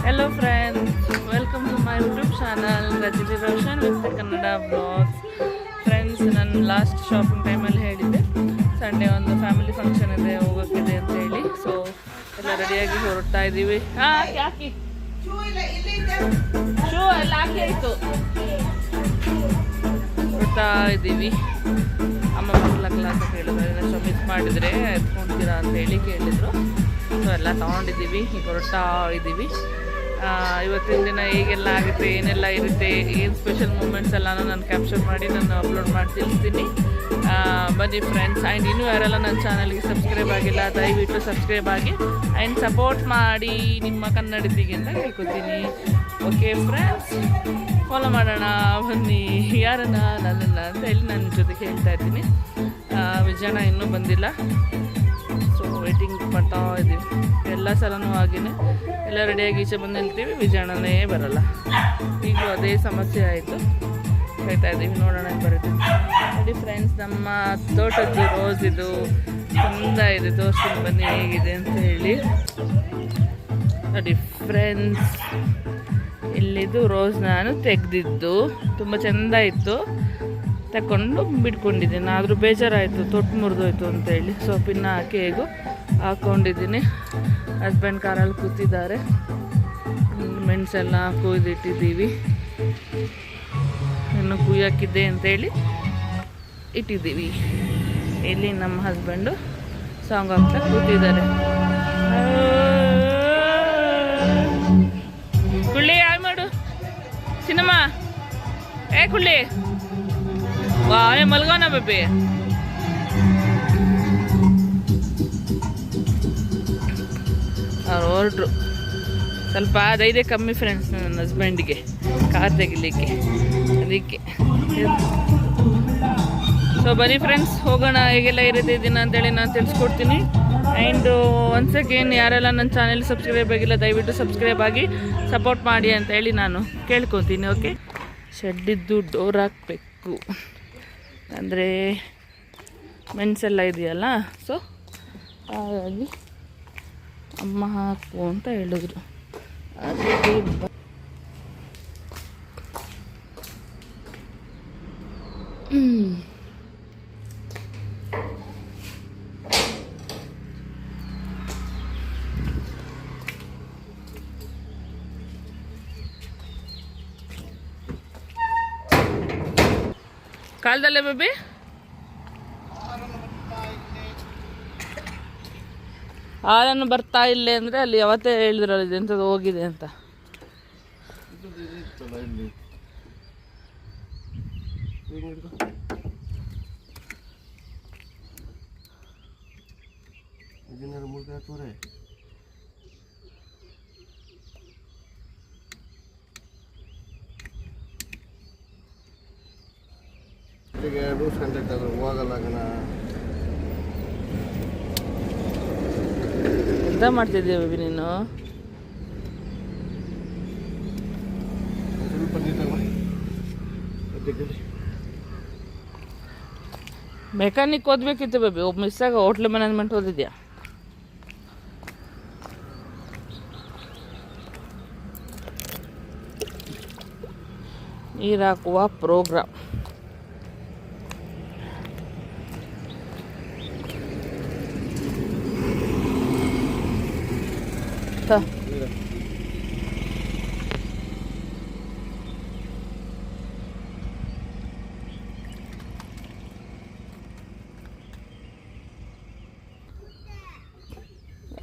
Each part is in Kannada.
Hello friends, welcome to my YouTube channel Rajini Roshan with the Kannada vlogs. Friends, ನಾನು ಲಾಸ್ಟ್ ಶಾಪಿಂಗ್ ಟೈಮಲ್ಲಿ ಹೇಳಿದ್ದೆ ಸಂಡೇ ಒಂದು ಫ್ಯಾಮಿಲಿ ಫಂಕ್ಷನ್ ಇದೆ ಹೋಗೋಕ್ಕಿದೆ ಅಂತ ಹೇಳಿ. ಸೊ ಎಲ್ಲ ರೆಡಿಯಾಗಿ ಹೊರಡ್ತಾ ಇದ್ದೀವಿ. ಯಾಕೆ ಶೂ ಎಲ್ಲ ಹಾಕಿ ಆಯಿತು, ಹೊರಡ್ತಾ ಇದ್ದೀವಿ. ಅಮ್ಮ ಮಕ್ಕಳ ಕ್ಲಾಸ್ ಹೇಳಿದ್ರು, ಏನೋ ಮಿಸ್ ಮಾಡಿದರೆ ಎತ್ಕೊಳ್ತೀರಾ ಅಂತ ಹೇಳಿ ಕೇಳಿದರು. ಸೊ ಎಲ್ಲ ತೊಗೊಂಡಿದ್ದೀವಿ, ಈಗ ಹೊರಡ್ತಾ ಇದ್ದೀವಿ. ಇವತ್ತಿನ ದಿನ ಹೇಗೆಲ್ಲ ಆಗುತ್ತೆ, ಏನೆಲ್ಲ ಇರುತ್ತೆ, ಏನು ಸ್ಪೆಷಲ್ ಮೂಮೆಂಟ್ಸ್ ಎಲ್ಲನೂ ನಾನು ಕ್ಯಾಪ್ಚರ್ ಮಾಡಿ ನಾನು ಅಪ್ಲೋಡ್ ಮಾಡಿ ತಿಳಿಸ್ತೀನಿ. ಬನ್ನಿ ಫ್ರೆಂಡ್ಸ್. ಆ್ಯಂಡ್ ಇನ್ನೂ ಯಾರೆಲ್ಲ ನನ್ನ ಚಾನಲ್ಗೆ ಸಬ್ಸ್ಕ್ರೈಬ್ ಆಗಿಲ್ಲ ದಯವಿಟ್ಟು ಸಬ್ಸ್ಕ್ರೈಬ್ ಆಗಿ ಆ್ಯಂಡ್ ಸಪೋರ್ಟ್ ಮಾಡಿ ನಿಮ್ಮ ಕನ್ನಡತಿಗೆ ಅಂತ ಹೇಳ್ಕೊತೀನಿ. ಓಕೆ ಫ್ರೆಂಡ್ಸ್, ಫಾಲೋ ಮಾಡೋಣ ಬನ್ನಿ. ಯಾರನ್ನ ನನ್ನನ್ನು ಅಂತ ಹೇಳಿ ನನ್ನ ಜೊತೆಗೆ ಹೇಳ್ತಾ ಇದ್ದೀನಿ. ವಿಜಯನ ಇನ್ನೂ ಬಂದಿಲ್ಲ, ಸೊ ವೇಟಿಂಗ್ ಮಾಡ್ತಾ ಇದ್ದೀವಿ. ಎಲ್ಲ ಸಲನೂ ಹಾಗೇ ಎಲ್ಲ ರೆಡಿಯಾಗಿ ಈಚೆ ಬಂದು ನಿಲ್ತೀವಿ, ವಿಜಯಣ್ಣನೇ ಬರೋಲ್ಲ. ಈಗಲೂ ಅದೇ ಸಮಸ್ಯೆ ಆಯಿತು. ಕಾಯ್ತಾ ಇದ್ದೀವಿ, ನೋಡೋಣ ಬರುತ್ತೆ. ನೋಡಿ ಫ್ರೆಂಡ್ಸ್, ನಮ್ಮ ತೋಟದ್ದು ರೋಸ್ ಇದು ಚೆಂದ ಇದೆ, ತೋರಿಸ್ತೀನಿ ಬನ್ನಿ ಹೇಗಿದೆ ಅಂತ ಹೇಳಿ. ನೋಡಿ ಫ್ರೆಂಡ್ಸ್, ಇಲ್ಲಿದ್ದು ರೋಸ್ ನಾನು ತೆಗೆದಿದ್ದು ತುಂಬ ಚೆಂದ ಇತ್ತು, ತಗೊಂಡು ಬಿಟ್ಕೊಂಡಿದ್ದೀನಿ. ಆದರೂ ಬೇಜಾರಾಯಿತು, ತೊಟ್ಟು ಮುರಿದೋಯ್ತು ಅಂತೇಳಿ. ಸೊ ಪಿನ್ನ ಹಾಕಿ ಹೇಗೂ ಹಾಕ್ಕೊಂಡಿದ್ದೀನಿ. ಹಸ್ಬೆಂಡ್ ಕಾರಲ್ಲಿ ಕೂತಿದ್ದಾರೆ, ಮೆಣಸೆಲ್ಲ ಕುಯ್ದಿಟ್ಟಿದ್ದೀವಿ. ಇನ್ನು ಕುಯ್ಯೋಕ್ಕಿದ್ದೆ ಅಂತೇಳಿ ಇಟ್ಟಿದ್ದೀವಿ. ಇಲ್ಲಿ ನಮ್ಮ ಹಸ್ಬೆಂಡು ಸಾಂಗ್ ಹಾಕ್ತಾ ಕೂತಿದ್ದಾರೆ. ಕುಳ್ಳಿ ಯಾರು ಮಾಡು ಸಿನಿಮಾ ಕುಳ್ಳಿ ವಾ ಮಲ್ಗೋಣ ಬೇಬಿ. ಅವ್ರು ಹೊರಟ್ರು. ಸ್ವಲ್ಪ ಧೈರ್ಯ ಕಮ್ಮಿ ಫ್ರೆಂಡ್ಸ್ ನನ್ನ ಹಸ್ಬೆಂಡಿಗೆ ಕಾರ್ ತೆಗಿಲಿಕ್ಕೆ, ಅದಕ್ಕೆ. ಸೊ ಬನ್ನಿ ಫ್ರೆಂಡ್ಸ್, ಹೋಗೋಣ. ಹೇಗೆಲ್ಲ ಇರುತ್ತೆ ದಿನ ಅಂತೇಳಿ ನಾನು ತಿಳಿಸ್ಕೊಡ್ತೀನಿ. ಆ್ಯಂಡ್ ಒನ್ಸ್ ಅಗೇನ್ ಯಾರೆಲ್ಲ ನನ್ನ ಚಾನೆಲ್ ಸಬ್ಸ್ಕ್ರೈಬ್ ಆಗಿಲ್ಲ ದಯವಿಟ್ಟು ಸಬ್ಸ್ಕ್ರೈಬ್ ಆಗಿ ಸಪೋರ್ಟ್ ಮಾಡಿ ಅಂತ ಹೇಳಿ ನಾನು ಕೇಳ್ಕೊತೀನಿ. ಓಕೆ, ಶೆಡ್ಡಿದ್ದು ಡೋರ್ ಹಾಕಬೇಕು ಅಂದರೆ ಮೆಣಸೆಲ್ಲ ಇದೆಯಲ್ಲ, ಸೊ ಹಾಗಾಗಿ ಅಮ್ಮ ಹಾಕು ಅಂತ ಹೇಳಿದ್ರು. ಅದಕ್ಕೆ ಕಾಲದಲ್ಲೇ ಬೇಬಿ ಹಾಲನ್ನು ಬರ್ತಾ ಇಲ್ಲೇ ಅಂದರೆ ಅಲ್ಲಿ ಯಾವತ್ತೇ ಹೇಳಿದ್ರಲ್ಲ ಇದು ಎಂಥದ್ದು ಹೋಗಿದೆ ಅಂತ. ಎಂತ ಮಾಡ್ತಿದ್ದೀವಿ ಬೇಬಿ ನೀನು? ಮೆಕ್ಯಾನಿಕ್ ಓದ್ಬೇಕಿತ್ತು ಬೇಬಿ, ಒಬ್ಬ ಮಿಸ್ಸಾಗ ಹೋಟ್ಲ್ ಮ್ಯಾನೇಜ್ಮೆಂಟ್ ಓದಿದ್ಯಾ? ನೀರು ಹಾಕುವ ಪ್ರೋಗ್ರಾಮ್.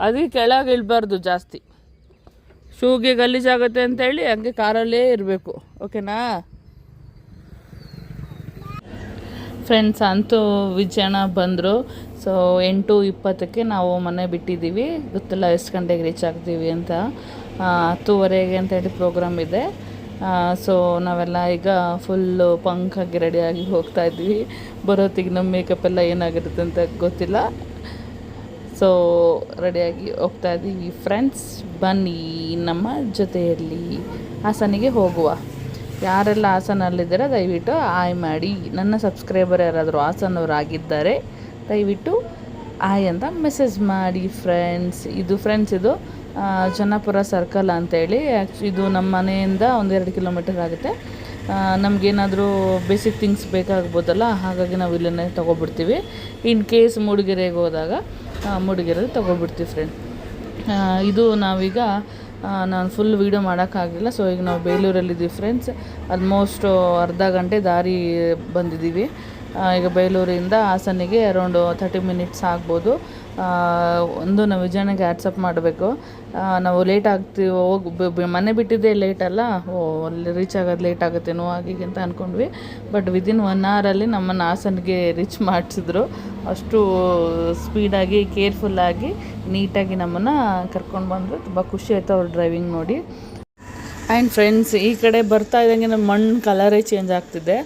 ಅದಕ್ಕೆ ಕೆಳಗೆ ಇಳಬಾರ್ದು ಜಾಸ್ತಿ, ಶೂಗೆ ಗಲೀಜಾಗುತ್ತೆ ಅಂತೇಳಿ ಹಂಗೆ ಕಾರಲ್ಲೇ ಇರಬೇಕು. ಓಕೆನಾ ಫ್ರೆಂಡ್ಸ್? ಅಂತೂ ವಿಜಯಣ್ಣ ಬಂದರು. ಸೊ 8:20ಕ್ಕೆ ನಾವು ಮನೆ ಬಿಟ್ಟಿದ್ದೀವಿ. ಗೊತ್ತಿಲ್ಲ ಎಷ್ಟು ಗಂಟೆಗೆ ರೀಚ್ ಆಗ್ತೀವಿ ಅಂತ. 10:15 ಅಂತೇಳಿ ಪ್ರೋಗ್ರಾಮ್ ಇದೆ. ಸೊ ನಾವೆಲ್ಲ ಈಗ ಫುಲ್ಲು ಪಂಕಾಗಿ ರೆಡಿಯಾಗಿ ಹೋಗ್ತಾ ಇದ್ವಿ. ಬರೋತ್ತಿಗೆ ನಮ್ಮ ಮೇಕಪ್ ಎಲ್ಲ ಏನಾಗಿರುತ್ತೆ ಅಂತ ಗೊತ್ತಿಲ್ಲ. ಸೊ ರೆಡಿಯಾಗಿ ಹೋಗ್ತಾ ಇದ್ದೀವಿ ಫ್ರೆಂಡ್ಸ್. ಬನ್ನಿ ನಮ್ಮ ಜೊತೆಯಲ್ಲಿ ಹಾಸನಿಗೆ ಹೋಗುವ. ಯಾರೆಲ್ಲ ಹಾಸನಲ್ಲಿದ್ದೀರ ದಯವಿಟ್ಟು ಆಯ್ ಮಾಡಿ. ನನ್ನ ಸಬ್ಸ್ಕ್ರೈಬರ್ ಯಾರಾದರೂ ಹಾಸನವರಾಗಿದ್ದರೆ ದಯವಿಟ್ಟು ಆಯ್ ಅಂತ ಮೆಸೇಜ್ ಮಾಡಿ ಫ್ರೆಂಡ್ಸ್. ಇದು ಜನ್ನಾಪುರ ಸರ್ಕಲ್ ಅಂತೇಳಿ. ಇದು ನಮ್ಮ ಮನೆಯಿಂದ 1-2 ಕಿಲೋಮೀಟರ್ ಆಗುತ್ತೆ. ನಮಗೇನಾದರೂ ಬೇಸಿಕ್ ಥಿಂಗ್ಸ್ ಬೇಕಾಗ್ಬೋದಲ್ಲ, ಹಾಗಾಗಿ ನಾವು ಇಲ್ಲೇ ತೊಗೊಬಿಡ್ತೀವಿ. ಇನ್ ಕೇಸ್ ಮೂಡಿಗೆರೆಗೆ ಹೋದಾಗ ಮೂಡಿಗೆರೆಯಲ್ಲಿ ತೊಗೊಬಿಡ್ತೀವಿ ಫ್ರೆಂಡ್. ಇದು ನಾವೀಗ ನಾನು ಫುಲ್ ವೀಡಿಯೋ ಮಾಡೋಕ್ಕಾಗಲಿಲ್ಲ. ಸೊ ಈಗ ನಾವು ಬೇಲೂರಲ್ಲಿದ್ದೀವಿ ಫ್ರೆಂಡ್ಸ್. ಆಲ್ಮೋಸ್ಟ್ ಅರ್ಧ ಗಂಟೆ ದಾರಿ ಬಂದಿದ್ದೀವಿ. ಈಗ ಬೇಲೂರಿಂದ ಹಾಸನಿಗೆ ಅರೌಂಡ್ 30 ಮಿನಿಟ್ಸ್ ಆಗ್ಬೋದು. ನಾವು ವಿಜಯನಿಗೆ ಆ್ಯಡ್ಸಪ್ ಮಾಡಬೇಕು. ನಾವು ಲೇಟ್ ಆಗ್ತೀವಿ, ಮನೆ ಬಿಟ್ಟಿದ್ದೇ ಲೇಟ್ ಅಲ್ಲ, ಅಲ್ಲಿ ರೀಚ್ ಆಗೋದು ಲೇಟ್ ಆಗುತ್ತೇನೋ ಹಾಗೆ ಅಂತ ಅಂದ್ಕೊಂಡ್ವಿ. ಬಟ್ ವಿದಿನ್ 1 ಅವರಲ್ಲಿ ನಮ್ಮನ್ನು ಹಾಸನಿಗೆ ರೀಚ್ ಮಾಡಿಸಿದ್ರು. ಅಷ್ಟು ಸ್ಪೀಡಾಗಿ ಕೇರ್ಫುಲ್ಲಾಗಿ ನೀಟಾಗಿ ನಮ್ಮನ್ನು ಕರ್ಕೊಂಡು ಬಂದರು. ತುಂಬ ಖುಷಿ ಆಯಿತು ಅವ್ರ ಡ್ರೈವಿಂಗ್ ನೋಡಿ. ಆ್ಯಂಡ್ ಫ್ರೆಂಡ್ಸ್, ಈ ಕಡೆ ಬರ್ತಾ ಇದ್ದಂಗೆ ನಮ್ಮ ಮಣ್ಣು ಕಲರೇ ಚೇಂಜ್ ಆಗ್ತಿದೆ.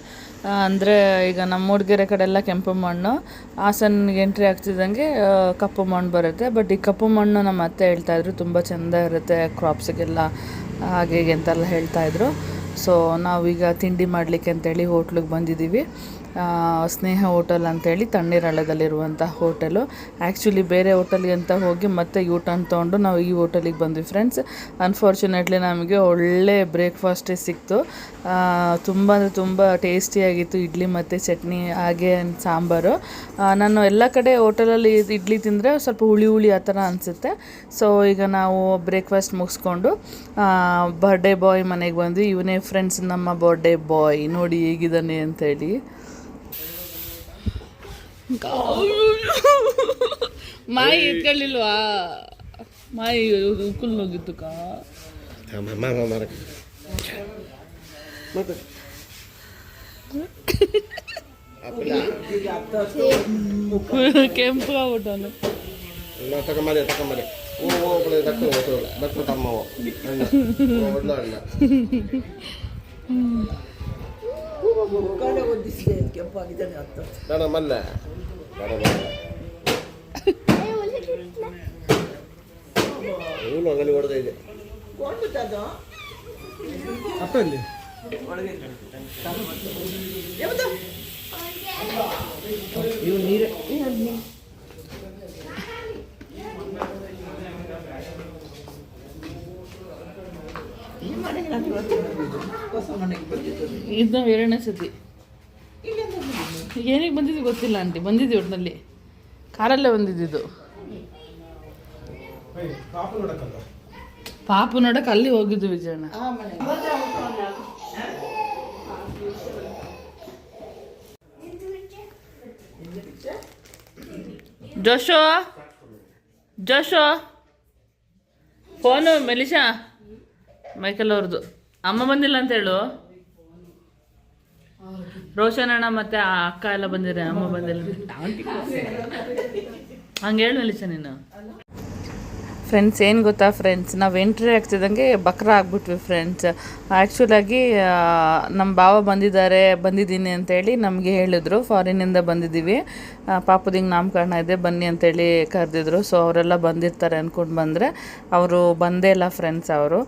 ಅಂದರೆ ಈಗ ನಮ್ಮ ಮೂಡಿಗೆರೆ ಕಡೆ ಎಲ್ಲ ಕೆಂಪು ಮಣ್ಣು, ಹಾಸನಿಗೆ ಎಂಟ್ರಿ ಆಗ್ತಿದ್ದಂಗೆ ಕಪ್ಪು ಮಣ್ಣು ಬರುತ್ತೆ. ಬಟ್ ಈ ಕಪ್ಪು ಮಣ್ಣು ನಮ್ಮ ಅತ್ತೆ ಹೇಳ್ತಾಯಿದ್ರು ತುಂಬ ಚೆಂದ ಇರುತ್ತೆ ಕ್ರಾಪ್ಸಿಗೆಲ್ಲ, ಹಾಗೆ ಅಂತೆಲ್ಲ ಹೇಳ್ತಾಯಿದ್ರು. ಸೊ ನಾವೀಗ ತಿಂಡಿ ಮಾಡಲಿಕ್ಕೆ ಅಂತೇಳಿ ಹೋಟ್ಲಿಗೆ ಬಂದಿದ್ದೀವಿ. ಸ್ನೇಹ ಹೋಟೆಲ್ ಅಂತೇಳಿ ತಣ್ಣೀರಳ್ಳದಲ್ಲಿರುವಂಥ ಹೋಟೆಲು. ಆ್ಯಕ್ಚುಲಿ ಬೇರೆ ಹೋಟೆಲ್ಗೆ ಅಂತ ಹೋಗಿ ಮತ್ತೆ ಯೂ ಟರ್ನ್ ತೊಗೊಂಡು ನಾವು ಈ ಹೋಟೆಲಿಗೆ ಬಂದ್ವಿ ಫ್ರೆಂಡ್ಸ್. ಅನ್ಫಾರ್ಚುನೇಟ್ಲಿ ನಮಗೆ ಒಳ್ಳೆ ಬ್ರೇಕ್ಫಾಸ್ಟೇ ಸಿಕ್ತು. ತುಂಬ ಅಂದರೆ ತುಂಬ ಟೇಸ್ಟಿಯಾಗಿತ್ತು. ಇಡ್ಲಿ ಮತ್ತು ಚಟ್ನಿ ಹಾಗೆ ಸಾಂಬಾರು. ನಾನು ಎಲ್ಲ ಕಡೆ ಹೋಟೆಲಲ್ಲಿ ಇಡ್ಲಿ ತಿಂದರೆ ಸ್ವಲ್ಪ ಹುಳಿ ಆ ಥರ ಅನಿಸುತ್ತೆ. ಸೊ ಈಗ ನಾವು ಬ್ರೇಕ್ಫಾಸ್ಟ್ ಮುಗಿಸ್ಕೊಂಡು ಬರ್ಡೇ ಬಾಯ್ ಮನೆಗೆ ಬಂದ್ವಿ. ಇವನೇ ಫ್ರೆಂಡ್ಸ್ ನಮ್ಮ ಬರ್ಡೇ ಬಾಯ್, ನೋಡಿ ಹೇಗಿದ್ದಾನೆ ಅಂತೇಳಿ. ಮಾಯಿ ಇಟ್ಕೊಳ್ಳಿಲ್ವಾ? ಮಾಯಿ ಉಕ್ಕುಲ್ ಹೋಗಿತ್ತು ಕೆಂಪು ಆಗ್ಬಿಟ್ಟು ಇದು ನಾವು 2ನೇ ಸತಿ. ಏನಿಗೆ ಬಂದಿದ್ದು ಗೊತ್ತಿಲ್ಲ ಆಂಟಿ, ಬಂದಿದ್ವಿ ಒಟ್ಟಿನಲ್ಲಿ ಕಾರಲ್ಲೇ ಬಂದಿದ್ದು. ಪಾಪು ನೋಡಕ್ಕೆ ಅಲ್ಲಿ ಹೋಗಿದ್ದು ವಿಜಯಣ್ಣ. ಜೋಶೋ ಫೋನು ಮೆಲಿಶಾ ಮೈಕಲ್ ಅವ್ರದ್ದು. ಅಮ್ಮ ಬಂದಿಲ್ಲ ಅಂತ ಹೇಳು. ರೋಷನ್ ಅಣ್ಣ ಮತ್ತು ಆ ಅಕ್ಕ ಎಲ್ಲ ಬಂದಿರ, ಅಮ್ಮ ಬಂದಿಲ್ಲ ಹಂಗೆ ಹೇಳು ಮೆಲಿಶಾ ನೀನು. ಫ್ರೆಂಡ್ಸ್ ಏನು ಗೊತ್ತಾ ಫ್ರೆಂಡ್ಸ್, ನಾವು ಎಂಟ್ರಿ ಆಗ್ತಿದ್ದಂಗೆ ಬಕ್ರ ಆಗ್ಬಿಟ್ವಿ ಫ್ರೆಂಡ್ಸ್. ಆ್ಯಕ್ಚುಲಾಗಿ ನಮ್ಮ ಭಾವ ಬಂದಿದ್ದೀನಿ ಅಂತೇಳಿ ನಮಗೆ ಹೇಳಿದ್ರು. ಫಾರಿನಿಂದ ಬಂದಿದ್ದೀವಿ, ಪಾಪುದಿಂಗೆ ನಾಮಕರಣ ಇದೆ ಬನ್ನಿ ಅಂತೇಳಿ ಕರೆದಿದ್ರು. ಸೊ ಅವರೆಲ್ಲ ಬಂದಿರ್ತಾರೆ ಅಂದ್ಕೊಂಡು ಬಂದರೆ ಅವರು ಬಂದೇ ಇಲ್ಲ ಫ್ರೆಂಡ್ಸ್. ಅವರು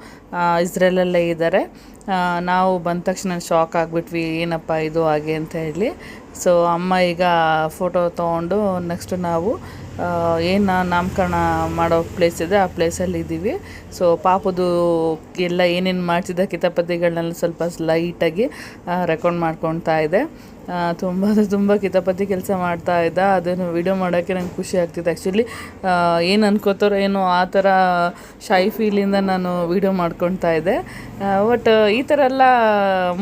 ಇಸ್ರೇಲಲ್ಲೇ ಇದ್ದಾರೆ. ನಾವು ಬಂದ ತಕ್ಷಣ ಶಾಕ್ ಆಗಿಬಿಟ್ವಿ, ಏನಪ್ಪ ಇದು ಹಾಗೆ ಅಂತ ಹೇಳಿ. ಸೊ ಅಮ್ಮ ಈಗ ಫೋಟೋ ತೊಗೊಂಡು ನೆಕ್ಸ್ಟ್ ನಾವು ಏನು ನಾಮಕರಣ ಮಾಡೋ ಪ್ಲೇಸ್ ಇದೆ ಆ ಪ್ಲೇಸಲ್ಲಿ ಇದ್ದೀವಿ. ಸೊ ಪಾಪದು ಎಲ್ಲ ಏನೇನು ಮಾಡ್ತಿದ್ದ ಕಿತಾಪತಿಗಳನ್ನೆಲ್ಲ ಸ್ವಲ್ಪ ಲೈಟಾಗಿ ರೆಕಾರ್ಡ್ ಮಾಡ್ಕೊಳ್ತಾ ಇದೆ. ತುಂಬ ಕಿತಾಪತಿ ಕೆಲಸ ಮಾಡ್ತಾ ಇದ್ದ. ಅದನ್ನು ವಿಡಿಯೋ ಮಾಡೋಕ್ಕೆ ನಂಗೆ ಖುಷಿ ಆಗ್ತಿತ್ತು. ಆ್ಯಕ್ಚುಲಿ ಏನು ಅನ್ಕೋತಾರೋ ಏನೋ ಆ ಥರ ಶೈ ಫೀಲಿಂದ ನಾನು ವಿಡಿಯೋ ಮಾಡ್ಕೊಳ್ತಾ ಇದ್ದೆ. ಬಟ್ ಈ ಥರ ಎಲ್ಲ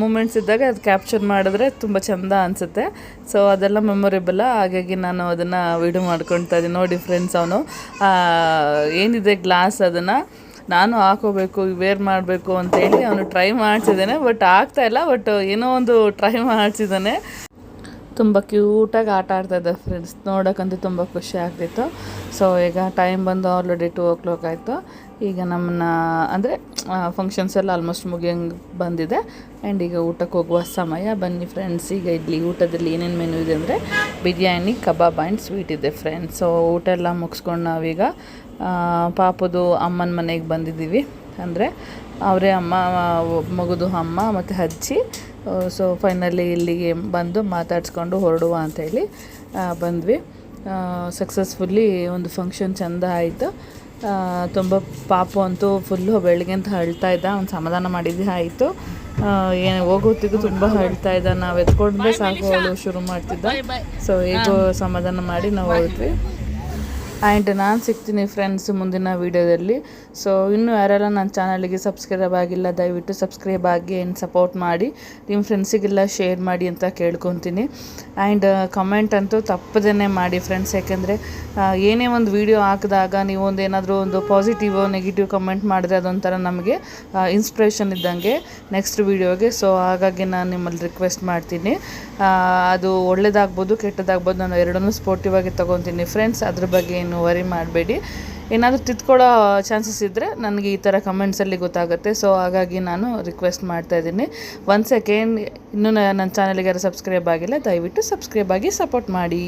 ಮೂಮೆಂಟ್ಸ್ ಇದ್ದಾಗ ಅದು ಕ್ಯಾಪ್ಚರ್ ಮಾಡಿದ್ರೆ ತುಂಬ ಚೆಂದ ಅನಿಸುತ್ತೆ. ಸೊ ಅದೆಲ್ಲ ಮೆಮೊರೇಬಲ್ಲ, ಹಾಗಾಗಿ ನಾನು ಅದನ್ನು ವಿಡಿಯೋ ಮಾಡ್ಕೊಳ್ತಾ ಇದ್ದೀನಿ. ನೋಡಿ ಫ್ರೆಂಡ್ಸ್, ಅವನು ಏನಿದೆ ಗ್ಲಾಸ್ ಅದನ್ನು ನಾನು ಹಾಕೋಬೇಕು, ವೇರ್ ಮಾಡಬೇಕು ಅಂತೇಳಿ ಅವನು ಟ್ರೈ ಮಾಡ್ತಿದ್ದಾನೆ. ಬಟ್ ಆಗ್ತಾಯಿಲ್ಲ, ಬಟ್ ಏನೋ ಒಂದು ಟ್ರೈ ಮಾಡ್ತಿದ್ದಾನೆ. ತುಂಬ ಕ್ಯೂಟಾಗಿ ಆಟ ಆಡ್ತಾಯಿದ್ದ ಫ್ರೆಂಡ್ಸ್, ನೋಡೋಕ್ಕಂತೂ ತುಂಬ ಖುಷಿ ಆಗ್ತಿತ್ತು. ಸೊ ಈಗ ಟೈಮ್ ಬಂದು ಆಲ್ರೆಡಿ 2 o'clock ಆಯಿತು. ಈಗ ನಮ್ಮನ್ನ ಅಂದರೆ ಫಂಕ್ಷನ್ಸ್ ಎಲ್ಲ ಆಲ್ಮೋಸ್ಟ್ ಮುಗಿಯಂಗೆ ಬಂದಿದೆ. ಆ್ಯಂಡ್ ಈಗ ಊಟಕ್ಕೆ ಹೋಗುವ ಸಮಯ. ಬನ್ನಿ ಫ್ರೆಂಡ್ಸ್, ಈಗ ಇಲ್ಲಿ ಊಟದಲ್ಲಿ ಏನೇನು ಮೆನು ಇದೆ ಅಂದರೆ ಬಿರಿಯಾನಿ, ಕಬಾಬ್ ಆ್ಯಂಡ್ ಸ್ವೀಟ್ ಇದೆ ಫ್ರೆಂಡ್ಸ್. ಸೊ ಊಟ ಎಲ್ಲ ಮುಗಿಸ್ಕೊಂಡು ನಾವೀಗ ಪಾಪುದು ಅಮ್ಮನ ಮನೆಗೆ ಬಂದಿದ್ದೀವಿ. ಅಂದರೆ ಅವರೇ ಅಮ್ಮ, ಮಗುದು ಅಮ್ಮ ಮತ್ತು ಅಜ್ಜಿ. ಸೊ ಫೈನಲಿ ಇಲ್ಲಿಗೆ ಬಂದು ಮಾತಾಡಿಸ್ಕೊಂಡು ಹೊರಡುವ ಅಂಥೇಳಿ ಬಂದ್ವಿ. ಸಕ್ಸಸ್ಫುಲ್ಲಿ ಒಂದು ಫಂಕ್ಷನ್ ಚೆಂದ ಆಯಿತು. ತುಂಬ ಪಾಪು ಅಂತೂ ಫುಲ್ಲು ಬೆಳಗ್ಗೆ ಅಂತ ಅಳ್ತಾ ಇದ್ದ. ಅವ್ನು ಸಮಾಧಾನ ಮಾಡಿದ್ದೆ ಆಯಿತು. ಏನು ಹೋಗೋತ್ತಿಗೂ ತುಂಬ ಅಳ್ತಾ ಇದ್ದ. ನಾವು ಎತ್ಕೊಂಡ್ರೆ ಸಾಕು ಅವಳು ಶುರು ಮಾಡ್ತಿದ್ದ. ಸೊ ಹೇಗೋ ಸಮಾಧಾನ ಮಾಡಿ ನಾವು ಹೋದ್ವಿ. ಆ್ಯಂಡ್ ನಾನು ಸಿಗ್ತೀನಿ ಫ್ರೆಂಡ್ಸ್ ಮುಂದಿನ ವೀಡಿಯೋದಲ್ಲಿ. ಸೊ ಇನ್ನೂ ಯಾರೆಲ್ಲ ನನ್ನ ಚಾನಲಿಗೆ ಸಬ್ಸ್ಕ್ರೈಬ್ ಆಗಿಲ್ಲ ದಯವಿಟ್ಟು ಸಬ್ಸ್ಕ್ರೈಬ್ ಆಗಿ ಆ್ಯಂಡ್ ಸಪೋರ್ಟ್ ಮಾಡಿ, ನಿಮ್ಮ ಫ್ರೆಂಡ್ಸಿಗೆಲ್ಲ ಶೇರ್ ಮಾಡಿ ಅಂತ ಕೇಳ್ಕೊತೀನಿ. ಆ್ಯಂಡ್ ಕಮೆಂಟ್ ಅಂತೂ ತಪ್ಪದೇ ಮಾಡಿ ಫ್ರೆಂಡ್ಸ್, ಯಾಕೆಂದರೆ ಏನೇ ಒಂದು ವೀಡಿಯೋ ಹಾಕಿದಾಗ ನೀವು ಏನಾದರೂ ಒಂದು ಪಾಸಿಟಿವ್ ನೆಗೆಟಿವ್ ಕಮೆಂಟ್ ಮಾಡಿದ್ರೆ ಅದೊಂಥರ ನಮಗೆ ಇನ್ಸ್ಪಿರೇಷನ್ ಇದ್ದಂಗೆ ನೆಕ್ಸ್ಟ್ ವೀಡಿಯೋಗೆ. ಸೊ ಹಾಗಾಗಿ ನಾನು ನಿಮ್ಮಲ್ಲಿ ರಿಕ್ವೆಸ್ಟ್ ಮಾಡ್ತೀನಿ, ಅದು ಒಳ್ಳೇದಾಗ್ಬೋದು ಕೆಟ್ಟದಾಗ್ಬೋದು, ನಾನು ಎರಡನ್ನೂ ಸ್ಪೋರ್ಟಿವ್ ಆಗಿ ತೊಗೊತೀನಿ ಫ್ರೆಂಡ್ಸ್. ಅದ್ರ ಬಗ್ಗೆ ಏನು ವರಿ ಮಾಡಬೇಡಿ. ಏನಾದರೂ ತಿದ್ಕೊಳ್ಳೋ ಚಾನ್ಸಸ್ ಇದ್ದರೆ ನನಗೆ ಈ ಥರ ಕಮೆಂಟ್ಸಲ್ಲಿ ಗೊತ್ತಾಗುತ್ತೆ. ಸೊ ಹಾಗಾಗಿ ನಾನು ರಿಕ್ವೆಸ್ಟ್ ಮಾಡ್ತಾಯಿದ್ದೀನಿ. ಒನ್ ಸೆಕೆಂಡ್, ಇನ್ನೂ ನನ್ನ ಚಾನಲ್ಗೆ ಯಾರು ಸಬ್ಸ್ಕ್ರೈಬ್ ಆಗಿಲ್ಲ ದಯವಿಟ್ಟು ಸಬ್ಸ್ಕ್ರೈಬ್ ಆಗಿ ಸಪೋರ್ಟ್ ಮಾಡಿ.